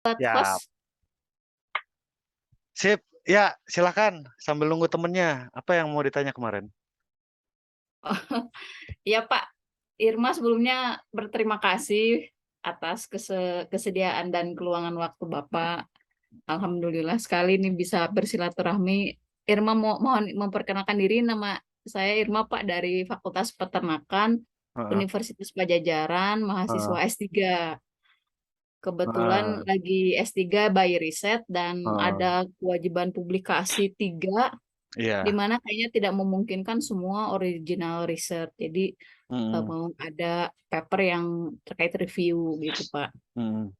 Buat Ya, host. sip. Ya, silakan. Sambil nunggu temennya. Apa yang mau ditanya kemarin? Ya Pak, Irma sebelumnya berterima kasih atas kesediaan dan keluangan waktu Bapak. Alhamdulillah sekali nih bisa bersilaturahmi. Irma mohon memperkenalkan diri, nama saya Irma Pak dari Fakultas Peternakan Heeh, Universitas Pajajaran, mahasiswa heeh, S3. Kebetulan heeh, lagi S3 by riset dan heeh. ada kewajiban publikasi 3 di Iya. mana kayaknya tidak memungkinkan semua original research. Jadi Mm, mau ada paper yang terkait review gitu, Pak. mm,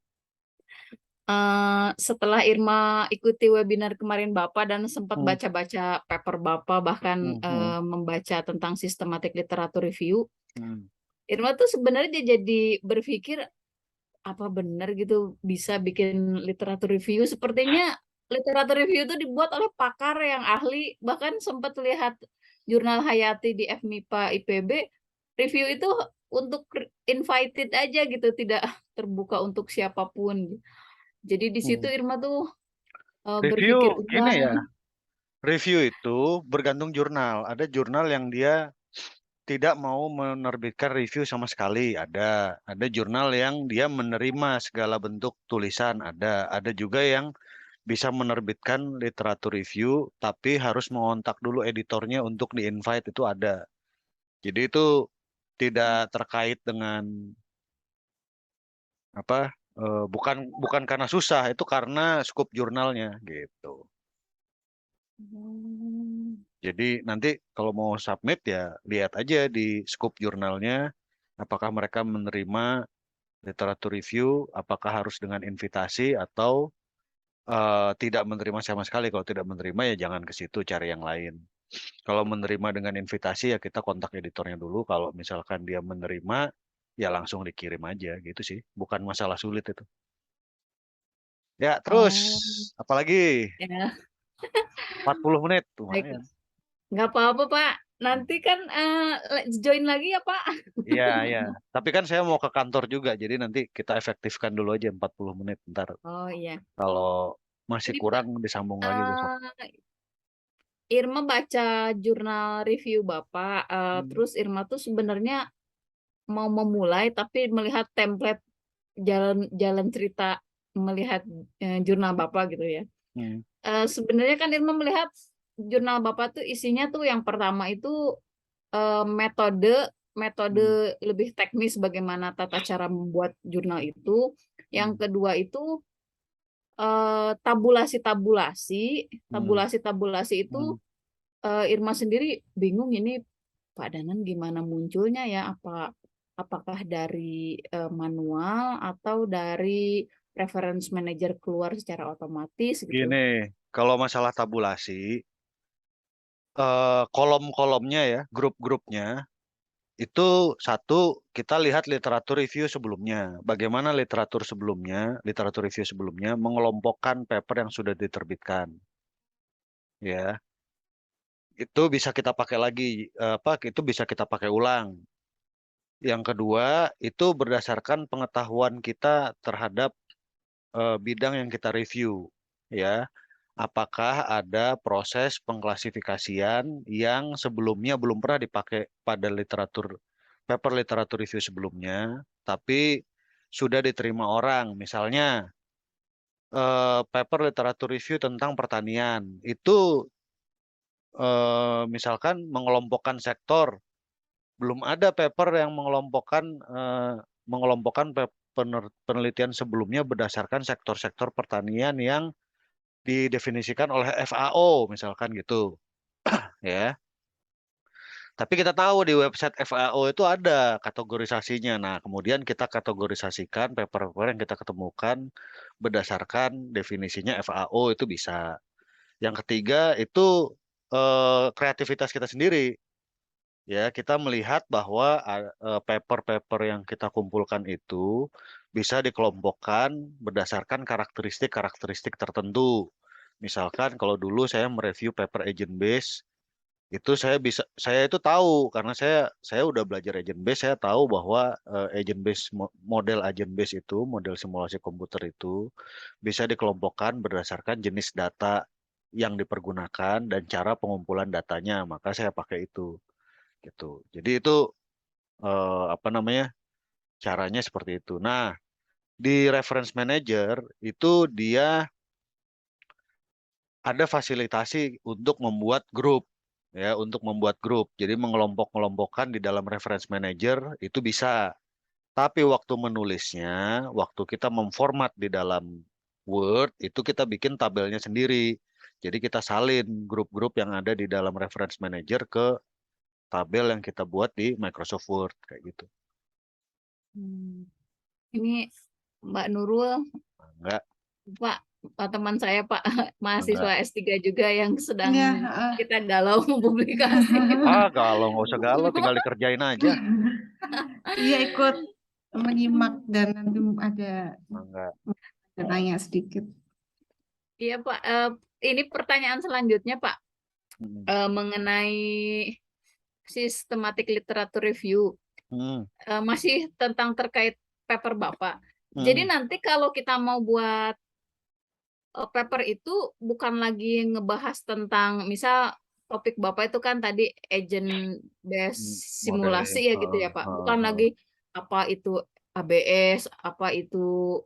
Setelah Irma ikuti webinar kemarin Bapak dan sempat mm, baca-baca paper Bapak, bahkan mm, mm, membaca tentang sistematik literatur review, mm. Irma tuh sebenarnya jadi berpikir apa benar gitu bisa bikin literatur review. Sepertinya literatur review itu dibuat oleh pakar yang ahli. Bahkan sempat lihat jurnal Hayati di FMIPA IPB, review itu untuk invited aja gitu, tidak terbuka untuk siapapun. Jadi di situ Hmm. Irma tuh berpikir Review gini ulang. ya. Review itu bergantung jurnal. Ada jurnal yang dia tidak mau menerbitkan review sama sekali. Ada jurnal yang dia menerima segala bentuk tulisan. Ada juga yang bisa menerbitkan literatur review, tapi harus mengontak dulu editornya untuk di-invite itu ada. Jadi itu tidak terkait dengan apa? Bukan bukan karena susah, itu karena skop jurnalnya gitu. Hmm. Jadi nanti kalau mau submit ya lihat aja di skop jurnalnya apakah mereka menerima literatur review, apakah harus dengan invitasi atau tidak menerima sama sekali. Kalau tidak menerima ya jangan ke situ, cari yang lain. Kalau menerima dengan invitasi ya kita kontak editornya dulu. Kalau misalkan dia menerima ya langsung dikirim aja gitu sih. Bukan masalah sulit itu. Ya terus Oh, apalagi ya, 40 menit baik. lumayan. Nggak apa-apa, Pak. Nanti kan join lagi ya, Pak. Iya, iya. Tapi kan saya mau ke kantor juga, jadi nanti kita efektifkan dulu aja 40 menit. Ntar Oh iya. kalau masih Jadi Pak, kurang disambung lagi besok. eh, Irma baca jurnal review Bapak, Hmm. terus Irma tuh sebenarnya mau memulai tapi melihat template jalan jalan cerita melihat jurnal Bapak gitu ya. Hmm. Sebenarnya kan Irma melihat jurnal Bapak tuh isinya tuh yang pertama itu metode metode Hmm. lebih teknis bagaimana tata cara membuat jurnal itu. Yang Hmm. kedua itu tabulasi-tabulasi. Hmm. Tabulasi-tabulasi itu Hmm. Irma sendiri bingung ini Pak Danan gimana munculnya ya? Apakah dari manual atau dari reference manager keluar secara otomatis gitu? Gini, kalau masalah tabulasi, kolom-kolomnya ya, grup-grupnya, itu satu, kita lihat literatur review sebelumnya. Bagaimana literatur review sebelumnya mengelompokkan paper yang sudah diterbitkan. Ya, itu bisa kita pakai lagi, itu bisa kita pakai ulang. Yang kedua, itu berdasarkan pengetahuan kita terhadap bidang yang kita review. Ya, apakah ada proses pengklasifikasian yang sebelumnya belum pernah dipakai pada paper literatur review sebelumnya, tapi sudah diterima orang. Misalnya, paper literatur review tentang pertanian. Itu misalkan mengelompokkan sektor. Belum ada paper yang mengelompokkan penelitian sebelumnya berdasarkan sektor-sektor pertanian yang didefinisikan oleh FAO misalkan gitu ya. Tapi kita tahu di website FAO itu ada kategorisasinya. Nah, kemudian kita kategorisasikan paper-paper yang kita ketemukan berdasarkan definisinya FAO itu bisa. Yang ketiga itu kreativitas kita sendiri. Ya, kita melihat bahwa paper-paper yang kita kumpulkan itu bisa dikelompokkan berdasarkan karakteristik-karakteristik tertentu. Misalkan kalau dulu saya mereview paper agent base, Itu saya itu tahu karena saya udah belajar agent base, saya tahu bahwa model agent base itu, model simulasi komputer itu bisa dikelompokkan berdasarkan jenis data yang dipergunakan dan cara pengumpulan datanya, maka saya pakai itu gitu. Jadi itu apa namanya? Caranya seperti itu. Nah, di reference manager itu dia ada fasilitasi untuk membuat grup, ya, untuk membuat grup. Jadi mengelompok-kelompokkan di dalam reference manager itu bisa. Tapi waktu menulisnya, waktu kita memformat di dalam Word, itu kita bikin tabelnya sendiri. Jadi kita salin grup-grup yang ada di dalam reference manager ke tabel yang kita buat di Microsoft Word kayak gitu. Hmm. Ini Mbak Nurul, Enggak, Pak, teman saya Pak, enggak. mahasiswa S3 juga yang sedang Iya, kita galau mempublikasi. Ah, kalau nggak usah galau, tinggal dikerjain aja. iya ikut menyimak dan nanti Enggak. ada tanya sedikit. Iya Pak, ini pertanyaan selanjutnya Pak, Hmm. mengenai systematic literature review. Hmm. Masih tentang terkait paper Bapak. Jadi Hmm. nanti kalau kita mau buat paper itu bukan lagi ngebahas tentang misal topik Bapak itu kan tadi agent based Modeling. simulasi ya gitu ya Pak. Bukan lagi apa itu ABS, apa itu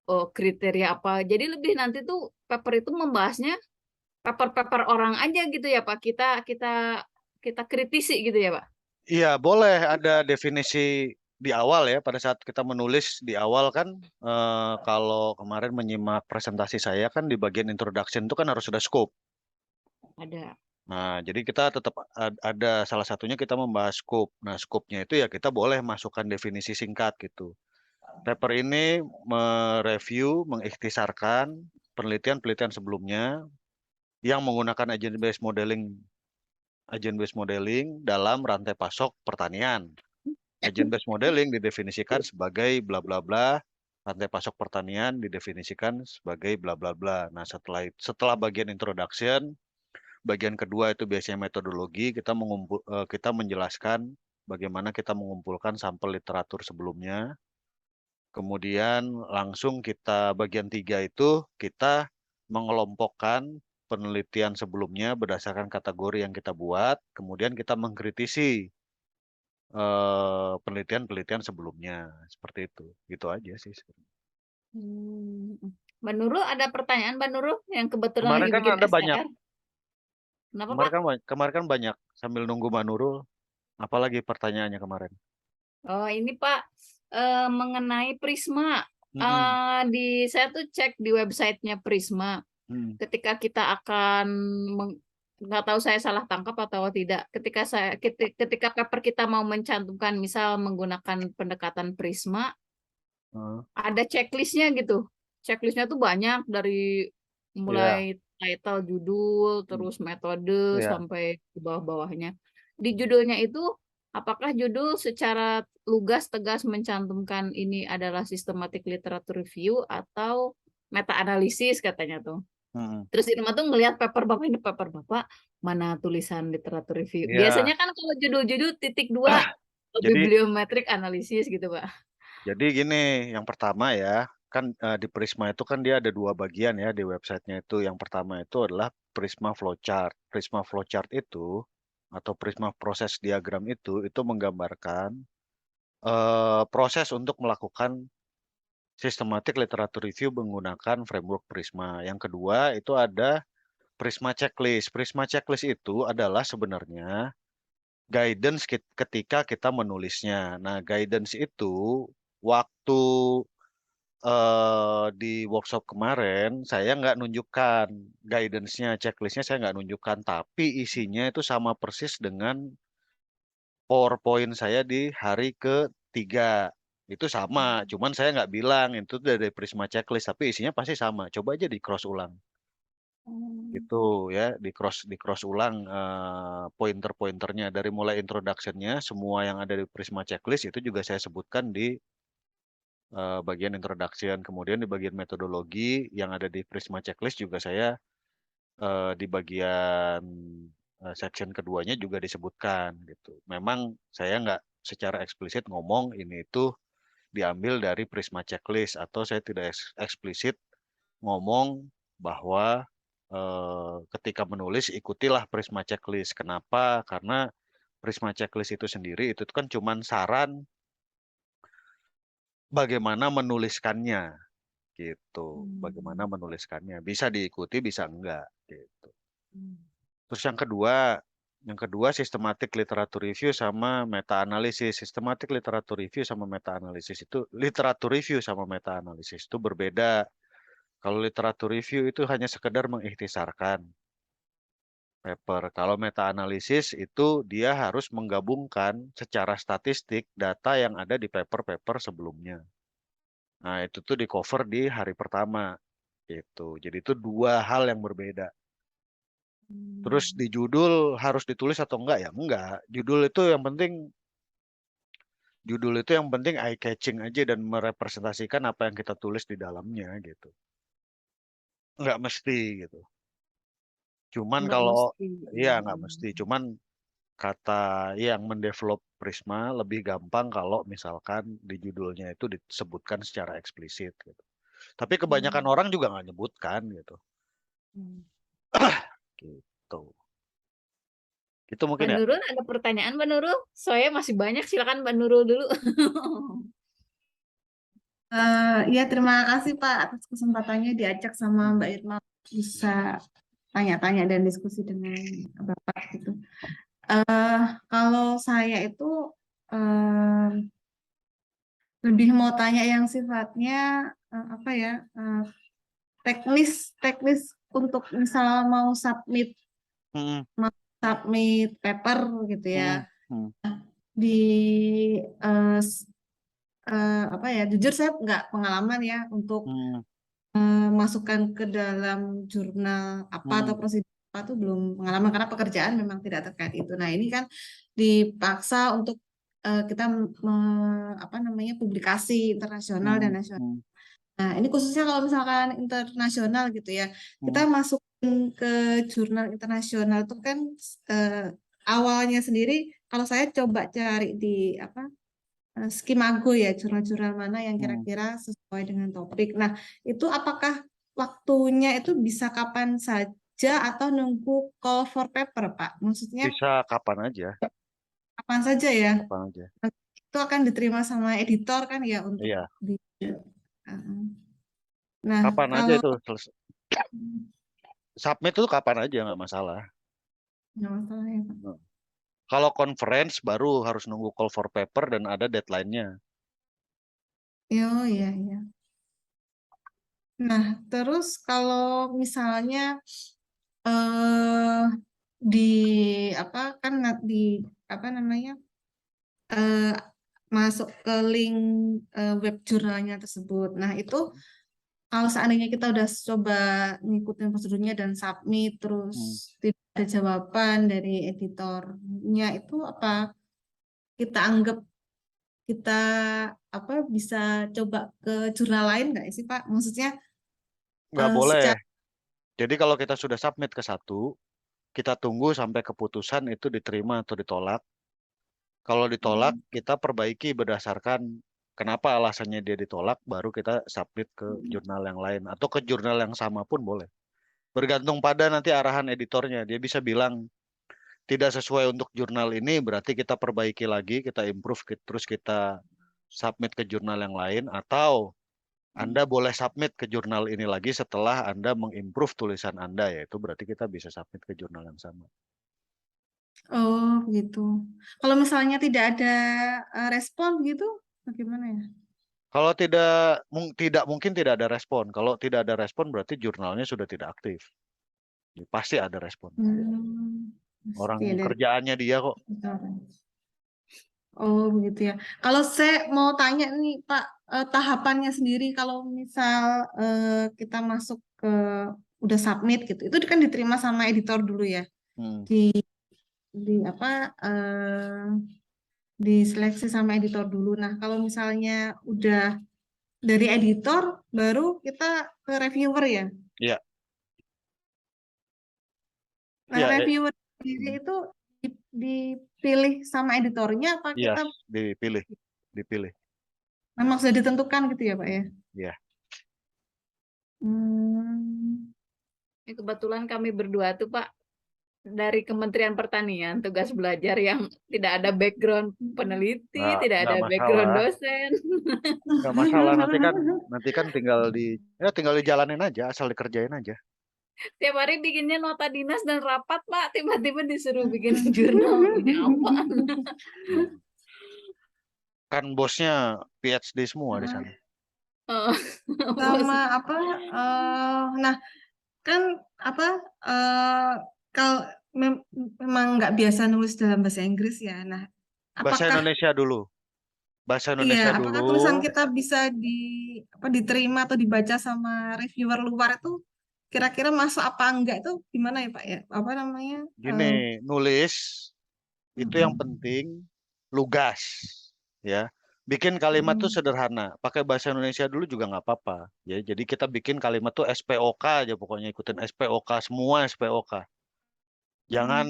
kriteria apa. Jadi lebih nanti tuh paper itu membahasnya paper-paper orang aja gitu ya Pak. Kita kita kita kritisi gitu ya Pak. Iya, boleh ada definisi di awal ya. Pada saat kita menulis di awal kan, kalau kemarin menyimak presentasi saya kan di bagian introduction itu kan harus ada scope. Ada. Nah, jadi kita tetap ada salah satunya kita membahas scope. Nah, scope-nya itu ya kita boleh masukkan definisi singkat gitu. Paper ini mereview, mengikhtisarkan penelitian-penelitian sebelumnya yang menggunakan agent based modeling dalam rantai pasok pertanian. Agent based modeling didefinisikan sebagai bla bla bla, rantai pasok pertanian didefinisikan sebagai bla bla bla. Nah, setelah bagian introduction, bagian kedua itu biasanya metodologi, kita menjelaskan bagaimana kita mengumpulkan sampel literatur sebelumnya. Kemudian langsung bagian tiga itu kita mengelompokkan penelitian sebelumnya berdasarkan kategori yang kita buat, kemudian kita mengkritisi penelitian-penelitian sebelumnya seperti itu. Gitu aja sih sebenarnya. Hmm. Mbak Nurul ada pertanyaan Mbak Nurul yang kebetulan Kemarin lagi kan bikin ada banyak, STR. Kenapa Pak? kemarin kan banyak sambil nunggu Mbak Nurul, apalagi pertanyaannya kemarin. Oh ini Pak, mengenai Prisma. Mm-mm. Saya tuh cek di websitenya Prisma. Mm. Ketika kita akan nggak tahu saya salah tangkap atau tidak. Ketika paper kita mau mencantumkan misal menggunakan pendekatan Prisma, Uh, ada checklistnya gitu. Checklistnya tuh banyak dari Iya. mulai title judul, Mm. terus metode Iya. sampai ke bawah-bawahnya. Di judulnya itu, apakah judul secara lugas tegas mencantumkan ini adalah systematic literature review atau meta analisis katanya tuh. Mm. Terus Irma tuh ngelihat paper bapak ini paper bapak mana tulisan literature review. Iya. Biasanya kan kalau judul-judul titik dua Jadi bibliometrik analisis gitu Pak. Jadi gini, yang pertama ya, kan di Prisma itu kan dia ada dua bagian ya di websitenya itu. Yang pertama itu adalah Prisma Flowchart. Prisma Flowchart itu atau Prisma proses diagram itu menggambarkan proses untuk melakukan systematic literature review menggunakan framework Prisma. Yang kedua itu ada Prisma Checklist. Prisma Checklist itu adalah sebenarnya guidance ketika kita menulisnya. Nah, guidance itu waktu di workshop kemarin saya nggak nunjukkan guidance-nya, checklist-nya saya nggak nunjukkan, tapi isinya itu sama persis dengan PowerPoint saya di hari ketiga. Itu sama, cuman saya nggak bilang itu dari Prisma checklist, tapi isinya pasti sama. Coba aja di cross ulang. Hmm. Itu ya, di cross ulang pointer-pointernya dari mulai introduction-nya, semua yang ada di Prisma checklist itu juga saya sebutkan di bagian introduction, kemudian di bagian metodologi yang ada di Prisma Checklist juga saya di bagian section keduanya juga disebutkan gitu. Memang saya nggak secara eksplisit ngomong ini itu diambil dari Prisma Checklist, atau saya tidak eksplisit ngomong bahwa ketika menulis ikutilah Prisma Checklist. Kenapa? Karena Prisma Checklist itu sendiri itu kan cuman saran bagaimana menuliskannya gitu. Bagaimana menuliskannya. Bisa diikuti, bisa enggak gitu. Terus yang kedua systematic literature review sama meta analisis. Systematic literature review sama meta analisis itu literature review sama meta analisis itu berbeda. Kalau literature review itu hanya sekedar mengikhtisarkan paper. Kalau meta analisis itu dia harus menggabungkan secara statistik data yang ada di paper-paper sebelumnya. Nah, itu tuh di cover di hari pertama gitu. Jadi itu dua hal yang berbeda. Terus di judul harus ditulis atau enggak ya? Enggak. Judul itu yang penting eye catching aja dan merepresentasikan apa yang kita tulis di dalamnya gitu. Enggak mesti gitu. Cuman Nggak kalau mesti. iya enggak mesti. Cuman kata yang mendevelop Prisma lebih gampang kalau misalkan di judulnya itu disebutkan secara eksplisit gitu. Tapi kebanyakan orang juga nggak nyebutkan gitu. Gitu. Itu Mbak mungkin ya. Nurul, ada pertanyaan Mbak Nurul? Saya masih banyak, silakan Mbak Nurul dulu. Ya, terima kasih Pak atas kesempatannya diajak sama Mbak Irma bisa tanya-tanya dan diskusi dengan Bapak gitu. Kalau saya itu eh, lebih mau tanya yang sifatnya apa ya, teknis untuk misalnya mau Hmm, submit paper gitu ya hmm, hmm, di eh, s- apa ya, jujur saya nggak pengalaman ya untuk hmm, masukkan ke dalam jurnal apa atau hmm, prosedur apa tuh belum pengalaman karena pekerjaan memang tidak terkait itu. Nah ini kan dipaksa untuk kita apa namanya, publikasi internasional dan hmm, nasional. hmm, Nah ini khususnya kalau misalkan internasional gitu ya, kita hmm. masukin ke jurnal internasional itu kan eh, awalnya sendiri kalau saya coba cari di apa, Skimago ya, jurnal-jurnal mana yang Hmm. kira-kira sesuai dengan topik. Nah, itu apakah waktunya itu bisa kapan saja atau nunggu call for paper, Pak? Maksudnya Bisa kapan aja, kapan saja ya? kapan aja. Itu akan diterima sama editor kan ya untuk Iya, di. Uh, Nah, kapan aja kalau itu submit itu kapan aja nggak masalah. nggak masalah ya, Pak. Hmm. Kalau conference baru harus nunggu call for paper dan ada deadline-nya. Oh iya iya. Nah, terus kalau misalnya eh di apa kan di apa namanya, eh, masuk ke link web jurnalnya tersebut. Nah, itu kalau seandainya kita udah coba ngikutin prosedurnya dan submit terus Hmm. tidak ada jawaban dari editornya, itu apa kita anggap kita apa bisa coba ke jurnal lain nggak sih, Pak? Maksudnya Nggak boleh. secara Jadi kalau kita sudah submit ke satu, kita tunggu sampai keputusan itu diterima atau ditolak. Kalau ditolak, kita perbaiki berdasarkan kenapa alasannya dia ditolak, baru kita submit ke jurnal yang lain atau ke jurnal yang sama pun boleh. Bergantung pada nanti arahan editornya. Dia bisa bilang tidak sesuai untuk jurnal ini, berarti kita perbaiki lagi, kita improve, terus kita submit ke jurnal yang lain, atau Anda boleh submit ke jurnal ini lagi setelah Anda mengimprove tulisan Anda, yaitu berarti kita bisa submit ke jurnal yang sama. oh gitu. Kalau misalnya tidak ada respon gitu, bagaimana ya? Kalau tidak mungkin tidak ada respon. Kalau tidak ada respon berarti jurnalnya sudah tidak aktif. Jadi pasti ada respon. Orang Pasti ada. kerjaannya dia kok. Oh begitu ya. Kalau saya mau tanya nih Pak, tahapannya sendiri kalau misal kita masuk ke udah submit gitu, itu kan diterima sama editor dulu ya, Hmm. di apa diseleksi sama editor dulu. Nah kalau misalnya udah dari editor, baru kita ke reviewer ya. Iya, Nah iya, reviewer Jadi itu dipilih sama editornya apa Iya, kita dipilih. memang sudah ditentukan gitu ya Pak ya? Iya. Hmm. Ini kebetulan kami berdua tuh Pak dari Kementerian Pertanian, tugas belajar yang tidak ada background peneliti, tidak ada Nggak background masalah. dosen. Nggak masalah, nanti kan tinggal dijalanin aja, asal dikerjain aja. Tiap hari bikinnya nota dinas dan rapat, Pak. Tiba-tiba disuruh bikin jurnal. Ini apa? Hmm. Kan bosnya PhD semua di sana. Oh, Sama apa? Nah kan apa? Kalau memang nggak biasa nulis dalam bahasa Inggris ya. Nah, Bahasa apakah Indonesia dulu. Bahasa iya? Indonesia Apakah dulu. tulisan kita bisa diterima atau dibaca sama reviewer luar itu kira-kira masuk apa enggak itu gimana ya Pak ya? Apa namanya? Gini, nulis itu yang Mm-mm. penting lugas, ya. Bikin kalimat tuh Mm-mm. sederhana. Pakai bahasa Indonesia dulu juga nggak apa-apa. Ya, jadi kita bikin kalimat tuh SPOK aja, pokoknya ikutin SPOK semua SPOK. Jangan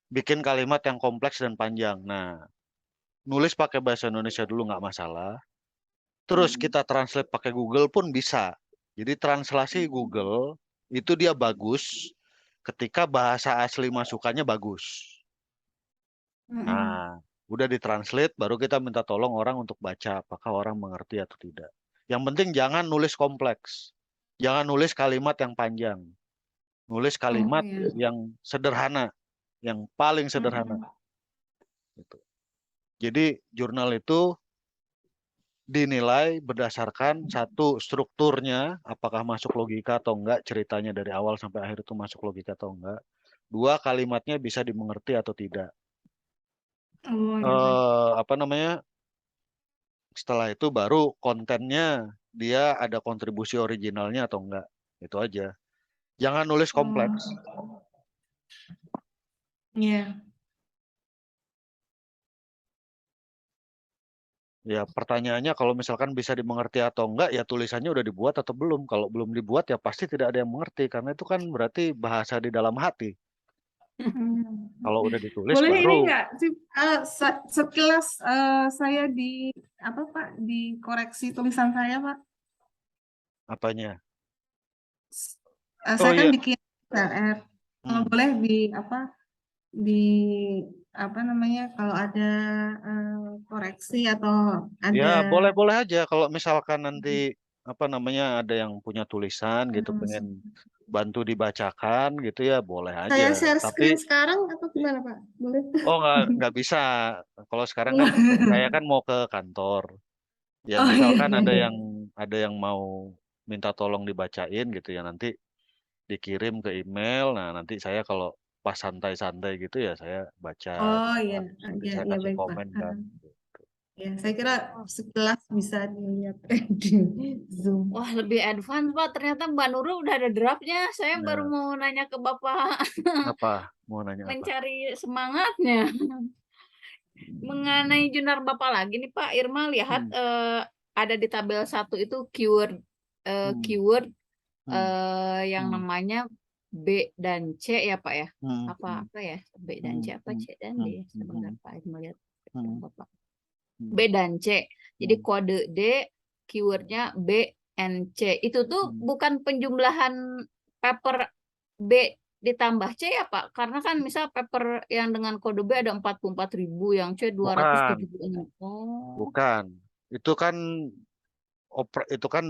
bikin kalimat yang kompleks dan panjang. Nah, nulis pakai bahasa Indonesia dulu nggak masalah. Terus kita translate pakai Google pun bisa. Jadi translasi Google itu dia bagus ketika bahasa asli masukannya bagus. Mm-mm. Nah, udah ditranslate, baru kita minta tolong orang untuk baca apakah orang mengerti atau tidak. Yang penting jangan nulis kompleks. Jangan nulis kalimat yang panjang. Nulis Oh kalimat ya. yang sederhana, yang paling sederhana. Mm-mm. Gitu. Jadi jurnal itu dinilai berdasarkan satu strukturnya, apakah masuk logika atau enggak, ceritanya dari awal sampai akhir itu masuk logika atau enggak. Dua, kalimatnya bisa dimengerti atau tidak. Oh ya baik. Apa namanya? Setelah itu baru kontennya dia ada kontribusi originalnya atau enggak. Itu aja. Jangan nulis kompleks. Oh ya. Ya, pertanyaannya kalau misalkan bisa dimengerti atau enggak, ya tulisannya udah dibuat atau belum. Kalau belum dibuat, ya pasti tidak ada yang mengerti. Karena itu kan berarti bahasa di dalam hati. Hmm. Kalau udah ditulis, Boleh ini baru enggak sih sekilas saya apa Pak dikoreksi tulisan saya Pak? apanya. Saya Oh kan iya. bikin PR. Kalau Hmm. boleh apa di apa namanya kalau ada koreksi atau Ya, ada boleh-boleh aja. Kalau misalkan nanti apa namanya ada yang punya tulisan gitu, pengen bantu dibacakan gitu ya, boleh aja. saya share Tapi screen sekarang atau gimana Pak? Boleh? oh nggak bisa. Kalau sekarang kan saya kan mau ke kantor. Ya Oh iya misalkan iya iya. ada yang mau minta tolong dibacain gitu ya, nanti dikirim ke email. Nah, nanti saya kalau pas santai-santai gitu ya saya baca Oh gitu iya kan. Nanti iya saya iya kasih baik Pak. komen kan. Ya, saya kira sekilas bisa dilihat di Zoom. Wah, lebih advance, Pak. Ternyata Mbak Nurul udah ada draftnya. Saya baru Nah, mau nanya ke Bapak apa? Mau nanya apa? mencari semangatnya. Mengenai jurnal Bapak lagi nih, Pak. Irma lihat Hmm, ada di tabel 1 itu keyword hmm, keyword hmm, yang hmm, namanya B dan C ya, Pak ya. hmm, Apa hmm, apa ya? B dan hmm, C apa hmm, C dan hmm, D? hmm, Sebentar Pak, melihat hmm, Bapak. B hmm, dan C. Jadi hmm. kode D, keywordnya B and C. Itu tuh Hmm. bukan penjumlahan paper B ditambah C ya Pak? Karena kan misal paper yang dengan kode B ada 44.000, yang C Bukan, 276. Oh. bukan. Itu kan itu kan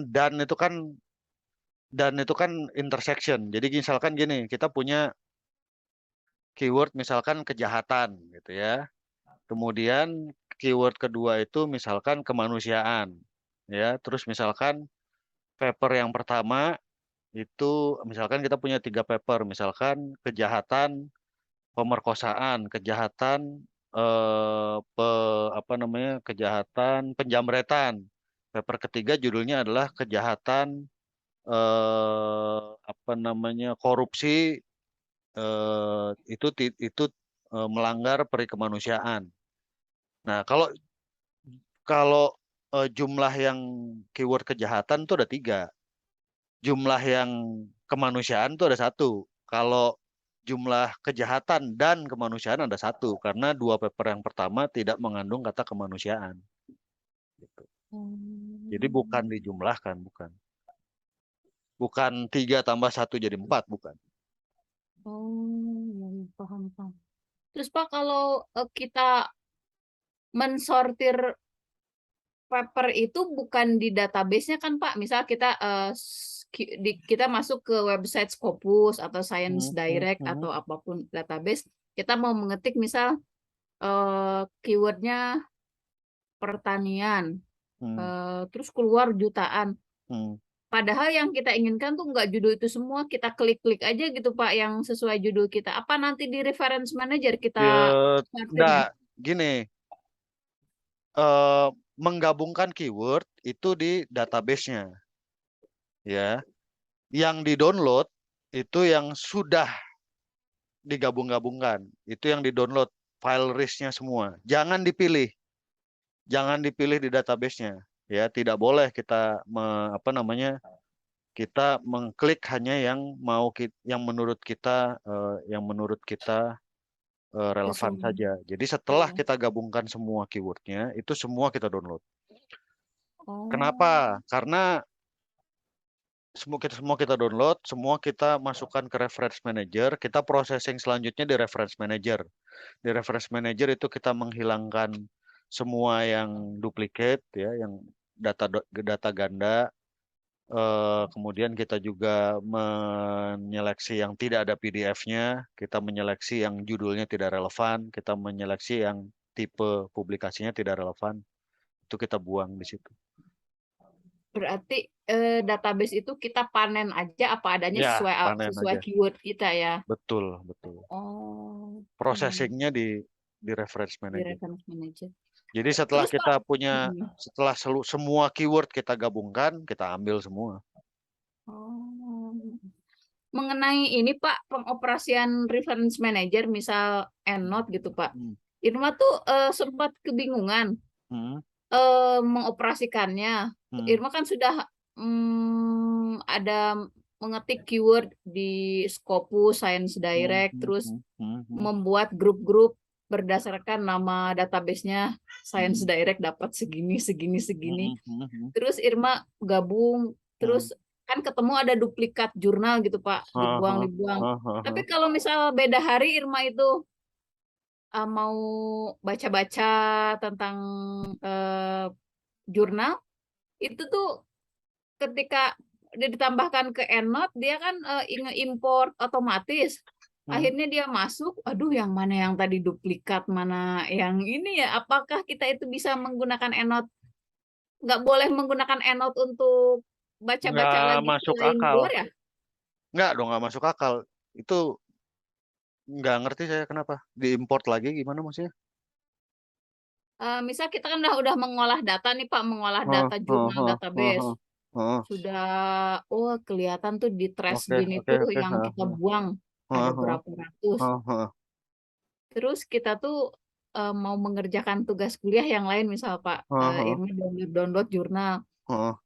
dan itu kan intersection. Jadi misalkan gini, kita punya keyword misalkan kejahatan gitu ya. Kemudian keyword kedua itu misalkan kemanusiaan ya. Terus misalkan paper yang pertama itu misalkan kita punya 3 paper, misalkan kejahatan pemerkosaan, kejahatan apa namanya, kejahatan penjamretan. Paper ketiga judulnya adalah kejahatan apa namanya, korupsi, itu melanggar peri kemanusiaan. Nah, kalau kalau jumlah yang keyword kejahatan itu ada 3, jumlah yang kemanusiaan itu ada 1. Kalau jumlah kejahatan dan kemanusiaan ada 1 karena 2 paper yang pertama tidak mengandung kata kemanusiaan. Gitu. Jadi bukan dijumlahkan, bukan. Bukan 3 tambah 1 jadi 4, bukan. Ya, paham. Terus Pak, kalau kita mensortir paper itu bukan di database-nya kan Pak? Misal kita kita masuk ke website Scopus atau Science Direct atau apapun database, kita mau mengetik misal keywordnya pertanian, terus keluar jutaan. Padahal yang kita inginkan tuh nggak judul itu semua, kita klik-klik aja gitu Pak yang sesuai judul kita. Apa nanti di reference manager kita sortir ya? Enggak, gini. Menggabungkan keyword itu di database-nya. Ya. Yang di-download itu yang sudah digabung-gabungkan. Itu yang di-download file list-nya semua. Jangan dipilih. Jangan dipilih di database-nya. Ya, tidak boleh kita kita mengklik hanya yang menurut kita relevan Sesuai. saja. Jadi setelah kita gabungkan semua keywordnya, itu semua kita download. Kenapa? Karena semua kita download, semua kita masukkan ke reference manager, kita processing selanjutnya di reference manager. Di reference manager itu kita menghilangkan semua yang duplicate ya, yang data ganda. Kemudian kita juga menyeleksi yang tidak ada PDF-nya, kita menyeleksi yang judulnya tidak relevan, kita menyeleksi yang tipe publikasinya tidak relevan. Itu kita buang di situ. Berarti database itu kita panen aja apa adanya Ya, sesuai panen aja. keyword kita ya. Betul. Processingnya di reference Di manager. reference manager. Jadi setelah Terus, kita Pak, punya, setelah semua keyword kita gabungkan, kita ambil semua. Mengenai ini Pak, pengoperasian reference manager, misal EndNote gitu Pak. Irma tuh sempat kebingungan mengoperasikannya. Irma kan sudah ada mengetik keyword di Scopus, Science Direct, terus membuat grup-grup berdasarkan nama database-nya Science Direct dapat segini. Terus Irma gabung, terus kan ketemu ada duplikat jurnal gitu Pak, dibuang. Tapi kalau misal beda hari Irma itu mau baca-baca tentang jurnal, itu tuh ketika ditambahkan ke EndNote, dia kan nge-import otomatis. Akhirnya dia masuk, aduh yang mana yang tadi duplikat, mana yang ini ya, apakah kita itu bisa menggunakan EndNote? Nggak boleh menggunakan EndNote untuk baca-baca Nggak lagi masuk selain akal. luar ya? Nggak dong, nggak masuk akal. Itu nggak ngerti saya kenapa. Diimport lagi gimana maksudnya? Misal kita kan udah mengolah data nih Pak, mengolah data jurnal database. Sudah, kelihatan tuh di trash gini tuh yang kita buang. Ada berapa ratus. Terus kita tuh mau mengerjakan tugas kuliah yang lain, misal Pak, Irma download jurnal.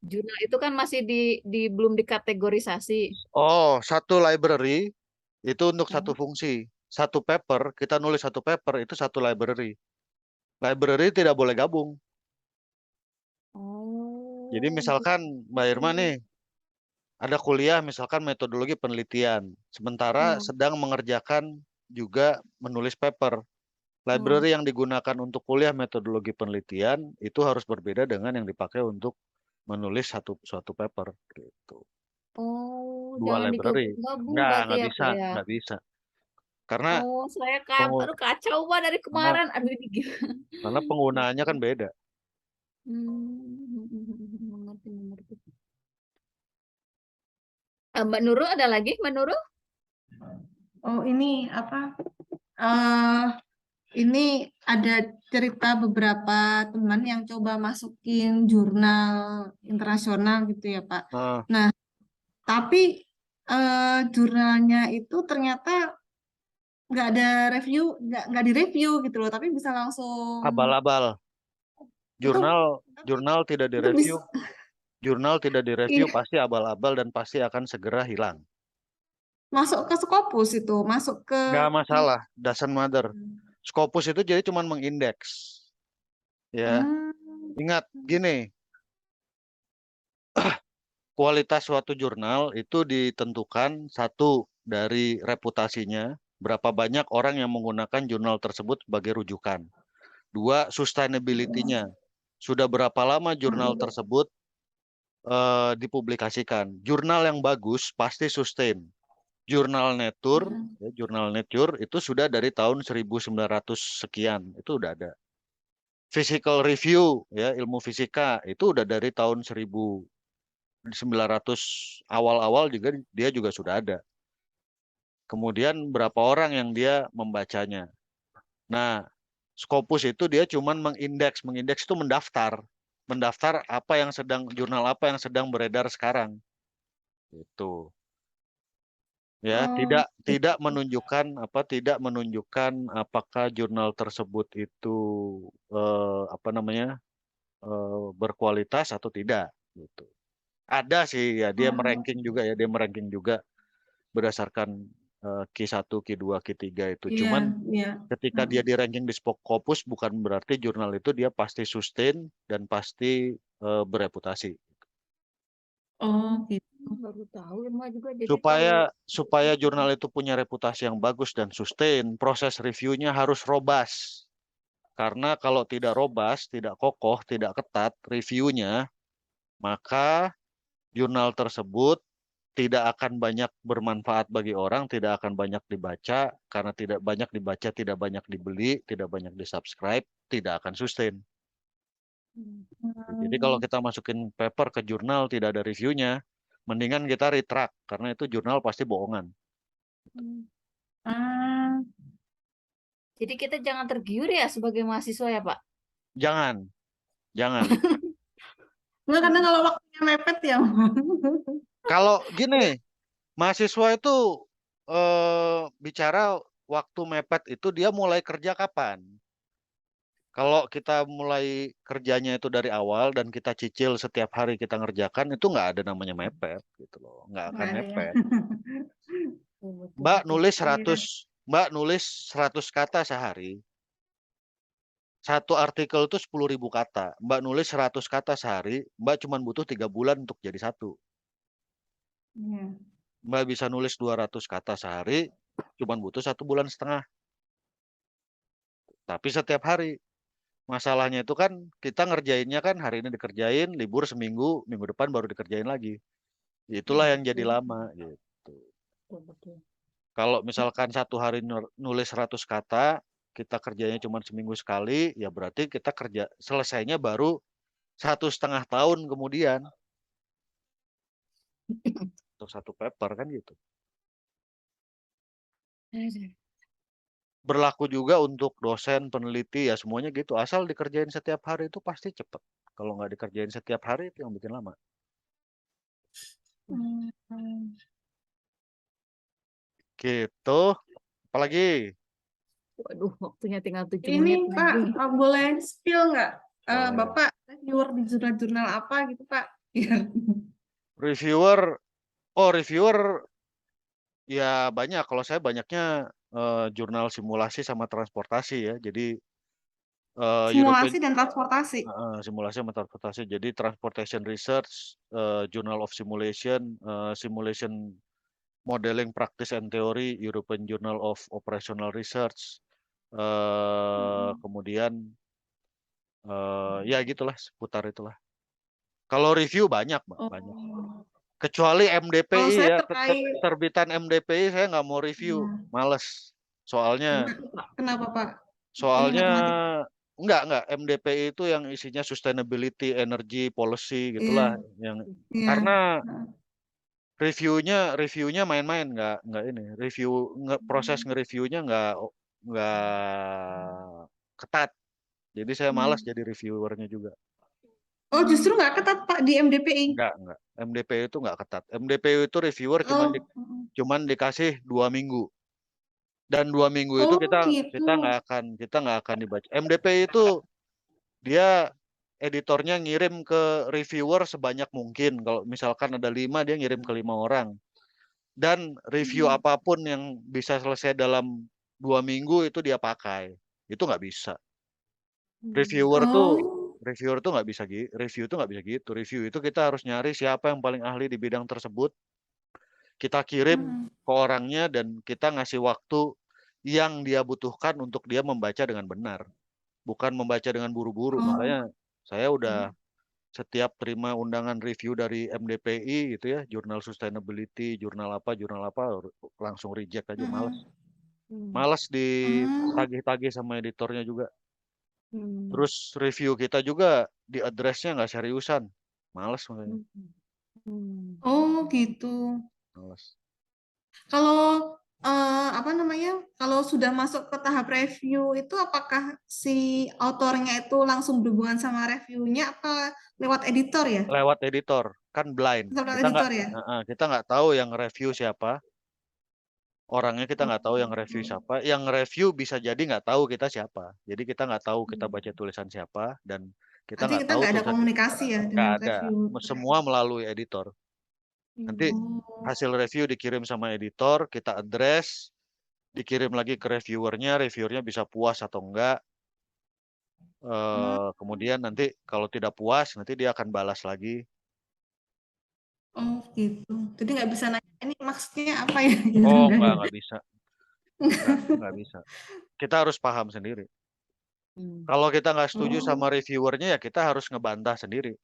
Jurnal itu kan masih belum dikategorisasi. Satu library itu untuk satu fungsi. Satu paper, kita nulis satu paper itu satu library. Library tidak boleh gabung. Jadi misalkan Mbak Irma nih, ada kuliah misalkan metodologi penelitian. Sementara sedang mengerjakan juga menulis paper. Library yang digunakan untuk kuliah metodologi penelitian itu harus berbeda dengan yang dipakai untuk menulis suatu paper. Gitu. Dua Jangan library. digabung berarti ya Pak ya. Nggak bisa. Karena Saya aduh kacau Pak dari kemarin. Aduh ini gimana? Karena penggunaannya kan beda. Mengerti. Mbak Nurul ada lagi, Mbak Nurul? Ini apa? Ini ada cerita beberapa teman yang coba masukin jurnal internasional gitu ya Pak. Nah, tapi jurnalnya itu ternyata nggak ada review, nggak direview gitu loh, tapi bisa langsung Abal-abal. Jurnal tidak direview. Jurnal tidak direview pasti abal-abal dan pasti akan segera hilang. masuk ke Scopus itu, masuk ke Nggak masalah, doesn't matter. Scopus itu jadi cuma mengindeks. Ya, Hmm. ingat gini, kualitas suatu jurnal itu ditentukan satu dari reputasinya, berapa banyak orang yang menggunakan jurnal tersebut sebagai rujukan. Dua, sustainability-nya. Sudah berapa lama jurnal tersebut dipublikasikan. Jurnal yang bagus pasti sustain. Jurnal Nature itu sudah dari tahun 1900 sekian, itu udah ada. Physical review, ya, ilmu fisika itu udah dari tahun 1900 awal-awal juga dia juga sudah ada. Kemudian berapa orang yang dia membacanya. Nah, Scopus itu dia cuman mengindeks itu mendaftar apa yang jurnal apa yang sedang beredar sekarang. Itu. Ya, Oh, tidak menunjukkan apakah jurnal tersebut itu berkualitas atau tidak gitu. Ada sih ya dia meranking juga berdasarkan Q1, Q2, Q3 itu. iya, Cuman iya. ketika dia di ranking di Scopus bukan berarti jurnal itu dia pasti sustain dan pasti bereputasi. Oh, gitu. Baru tahu ya Mbak juga. Jadi Supaya kalau supaya jurnal itu punya reputasi yang bagus dan sustain, proses reviewnya harus robust. Karena kalau tidak robust, tidak kokoh, tidak ketat reviewnya, maka jurnal tersebut tidak akan banyak bermanfaat bagi orang, tidak akan banyak dibaca, karena tidak banyak dibaca, tidak banyak dibeli, tidak banyak disubscribe, tidak akan sustain. Jadi kalau kita masukin paper ke jurnal tidak ada reviewnya, mendingan kita retract, karena itu jurnal pasti bohongan. Ah, jadi kita jangan tergiur ya sebagai mahasiswa ya Pak. Jangan, jangan. nggak, karena kalau waktunya mepet ya. Kalau gini, mahasiswa itu bicara waktu mepet itu dia mulai kerja kapan? Kalau kita mulai kerjanya itu dari awal dan kita cicil setiap hari kita ngerjakan itu nggak ada namanya mepet gitu loh, nggak akan Nggak ada ya. mepet. Betul, Mbak betul. nulis Iya. 100 kata sehari. Satu artikel itu 10.000 kata. Mbak nulis 100 kata sehari, Mbak cuma butuh 3 bulan untuk jadi satu. Iya. Mbak bisa nulis 200 kata sehari, cuma butuh 1,5 bulan. Tapi setiap hari. Masalahnya itu kan kita ngerjainnya kan hari ini dikerjain, libur seminggu, minggu depan baru dikerjain lagi. Itulah yang jadi lama gitu. Betul, betul. Kalau misalkan satu hari nulis 100 kata, kita kerjanya cuma seminggu sekali, ya berarti kita kerja selesainya baru 1,5 tahun kemudian untuk satu paper kan gitu. Berlaku juga untuk dosen, peneliti ya semuanya gitu. Asal dikerjain setiap hari itu pasti cepet. Kalau nggak dikerjain setiap hari itu yang bikin lama. Hmm. Gitu. Apalagi? Waduh, waktunya tinggal 7 Ini menit Pak, lagi. boleh spill nggak? Boleh. Bapak reviewer di jurnal-jurnal apa gitu Pak? Biar Reviewer ya banyak. Kalau saya banyaknya jurnal simulasi sama transportasi ya. Jadi European simulasi dan transportasi. simulasi sama transportasi. Jadi Transportation Research, Journal of Simulation, Simulation Modeling Practice and Theory, European Journal of Operational Research. Kemudian ya gitulah, seputar itulah. Kalau review banyak, Mbak, banyak. Oh. Kecuali Kalau MDPI saya ya, terkait, terbitan MDPI saya nggak mau review, males. Soalnya, kenapa Pak? Ini soalnya matematika. enggak MDPI itu yang isinya sustainability, energy, policy Iya, gitulah, yang iya. karena reviewnya main-main, nggak ini, proses nge-reviewnya nggak ketat. Jadi saya malas jadi reviewernya juga. Oh, justru nggak ketat Pak di MDPI. Enggak. MDPI itu nggak ketat. MDPI itu reviewer Oh, cuman dikasih 2 minggu. Dan 2 minggu itu oh kita gitu. kita nggak akan dibaca. MDPI itu dia editornya ngirim ke reviewer sebanyak mungkin. Kalau misalkan ada 5 dia ngirim ke 5 orang. Dan review apapun yang bisa selesai dalam 2 minggu itu dia pakai. Itu nggak bisa. Reviewer tuh Oh, nggak bisa review tuh nggak bisa gitu. Review itu kita harus nyari siapa yang paling ahli di bidang tersebut. Kita kirim ke orangnya dan kita ngasih waktu yang dia butuhkan untuk dia membaca dengan benar. Bukan membaca dengan buru-buru. oh, Makanya saya udah setiap terima undangan review dari MDPI gitu ya, Jurnal Sustainability, jurnal apa, langsung reject aja, males. Males ditagih-tagih sama editornya juga. Terus review kita juga di address-nya nggak seriusan. Males makanya. oh gitu. Males. Kalau apa namanya? Kalau sudah masuk ke tahap review itu apakah si autornya itu langsung berhubungan sama reviewnya apa lewat editor ya? Lewat editor, kan blind. Lewat Kita nggak editor ya? kita nggak tahu yang review siapa. Orangnya kita nggak tahu yang review siapa. Yang review bisa jadi nggak tahu kita siapa. Jadi kita nggak tahu kita baca tulisan siapa dan kita Nanti nggak kita tahu nggak ada tulisan komunikasi ya nggak dengan ada. review. Semua melalui editor. Nanti Oh, hasil review dikirim sama editor, kita address, dikirim lagi ke reviewernya bisa puas atau enggak. Kemudian nanti kalau tidak puas, nanti dia akan balas lagi. oh gitu. Jadi nggak bisa nanya ini maksudnya apa ya? Gitu Oh, nggak ada. nggak bisa. Nggak bisa. Kita harus paham sendiri. Kalau kita nggak setuju sama Oh, reviewernya, ya kita harus ngebantah sendiri.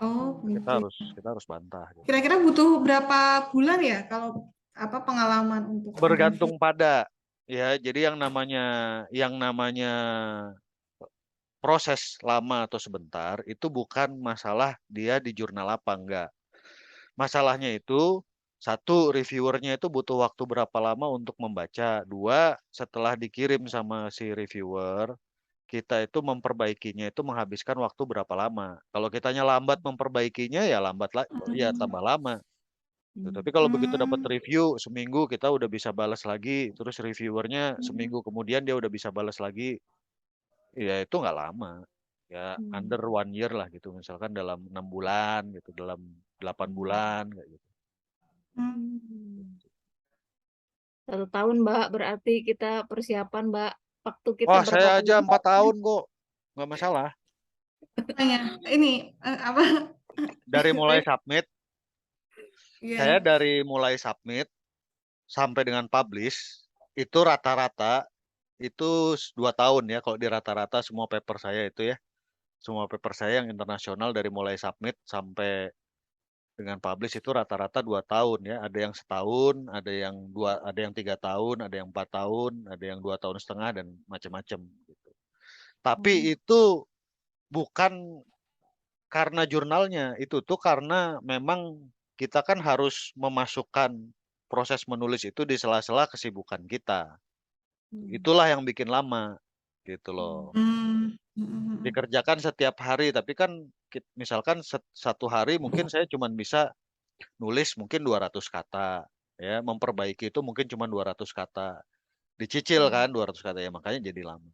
oh gitu. Kita harus bantah. Gitu. Kira-kira butuh berapa bulan ya kalau apa pengalaman untuk mereview? Bergantung pada ya. Jadi yang namanya proses lama atau sebentar itu bukan masalah dia di jurnal apa enggak. Masalahnya itu satu, reviewernya itu butuh waktu berapa lama untuk membaca. Dua, setelah dikirim sama si reviewer, kita itu memperbaikinya itu menghabiskan waktu berapa lama. Kalau kitanya lambat memperbaikinya ya ya tambah lama. Tapi kalau begitu dapat Hmm, review seminggu kita udah bisa balas lagi, terus reviewernya seminggu kemudian dia udah bisa balas lagi, ya itu nggak lama. Ya under 1 year lah gitu, misalkan dalam 6 bulan gitu, dalam 8 bulan kayak gitu. hmm. 1 tahun, Mbak, berarti kita persiapan, Mbak. Waktu kita Wah, berapa saya aja tahun? 4 tahun kok, nggak masalah. Tanya, ini apa? Dari mulai submit, saya Iya, dari mulai submit sampai dengan publish itu rata-rata itu 2 tahun ya. Kalau di rata-rata semua paper saya itu ya, semua paper saya yang internasional dari mulai submit sampai dengan publish itu rata-rata 2 tahun ya. Ada yang setahun, ada yang 3 tahun, ada yang 4 tahun, ada yang 2 tahun setengah dan macam-macam. Gitu. Tapi itu bukan karena jurnalnya, itu tuh karena memang kita kan harus memasukkan proses menulis itu di sela-sela kesibukan kita. Itulah yang bikin lama, gitu loh. hmm. Dikerjakan setiap hari, tapi kan misalkan satu hari mungkin saya cuma bisa nulis mungkin 200 kata, ya, memperbaiki itu mungkin cuma 200 kata. Dicicil kan 200 kata ya, makanya jadi lama.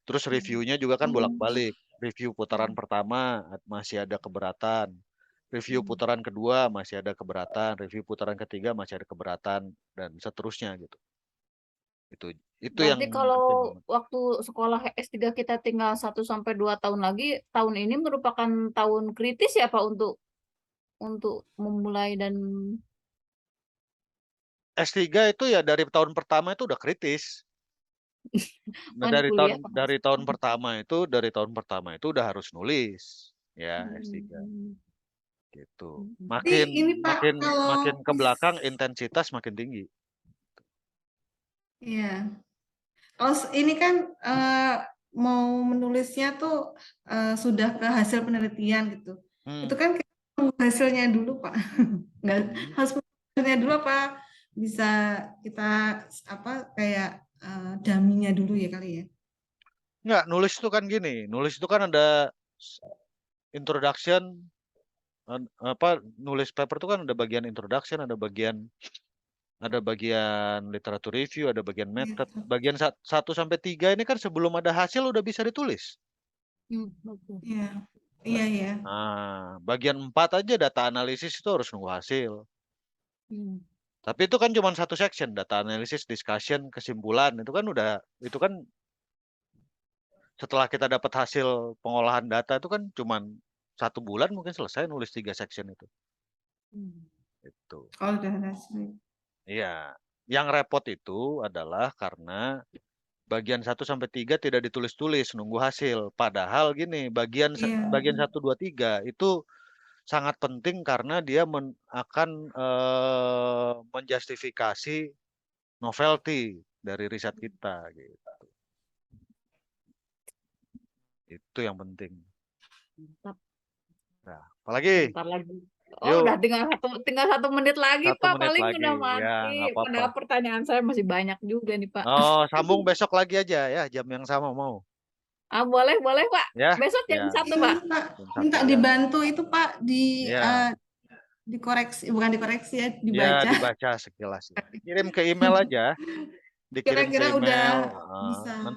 Terus reviewnya juga kan Oh, bolak-balik. Review putaran pertama masih ada keberatan. Review putaran kedua masih ada keberatan. Review putaran ketiga masih ada keberatan dan seterusnya gitu. Itu yang Berarti kalau bikin lama. waktu sekolah S3 kita tinggal 1 sampai 2 tahun lagi, tahun ini merupakan tahun kritis ya, Pak, untuk memulai dan S3 itu ya dari tahun pertama itu udah kritis. Nah, oh, ini kuliah Pak. dari tahun pertama itu udah harus nulis ya S3 Hmm. gitu. jadi Makin ini Pak, makin makin kalau ke belakang intensitas makin tinggi. ya, kalau ini kan mau menulisnya tuh sudah ke hasil penelitian gitu. Itu Hmm. kan kita tunggu hasilnya dulu Pak. Nggak Hmm. harus hasilnya dulu apa bisa kita apa kayak daminya dulu ya kali ya. Nggak, nulis itu kan gini. Nulis itu kan ada introduction, nulis paper itu kan ada bagian introduction, ada bagian literatur review, ada bagian method. Gitu. Bagian 1 sampai 3 ini kan sebelum ada hasil udah bisa ditulis. Betul. Iya, iya, iya. Nah, bagian 4 aja data analisis itu harus nunggu hasil. Tapi itu kan cuma satu section, data analysis, discussion, kesimpulan. Itu kan setelah kita dapat hasil pengolahan data itu kan cuma 1 bulan mungkin selesai nulis 3 section itu. Itu. Oh, udah selesai. Iya. Yang repot itu adalah karena bagian 1 sampai 3 tidak ditulis-tulis, nunggu hasil. Padahal gini, bagian Iya. 1, 2, 3 itu sangat penting karena dia akan menjustifikasi novelty dari riset kita gitu. Itu yang penting. Mantap. Nah, apalagi? Bentar lagi. Yuk. Udah tinggal 1 menit lagi, 1 Pak. menit Paling lagi. udah Ya, mati. nggak apa-apa. Padahal pertanyaan saya masih banyak juga nih, Pak. Oh, sambung besok lagi aja ya, jam yang sama mau. Boleh, Pak. Ya. Besok jam 1, Pak. Minta dibantu itu Pak Ya. dikoreksi, bukan dikoreksi ya, Ya, dibaca. dibaca sekilas. Kirim ke email aja. Dikirim ke Kira-kira udah email. bisa. Nanti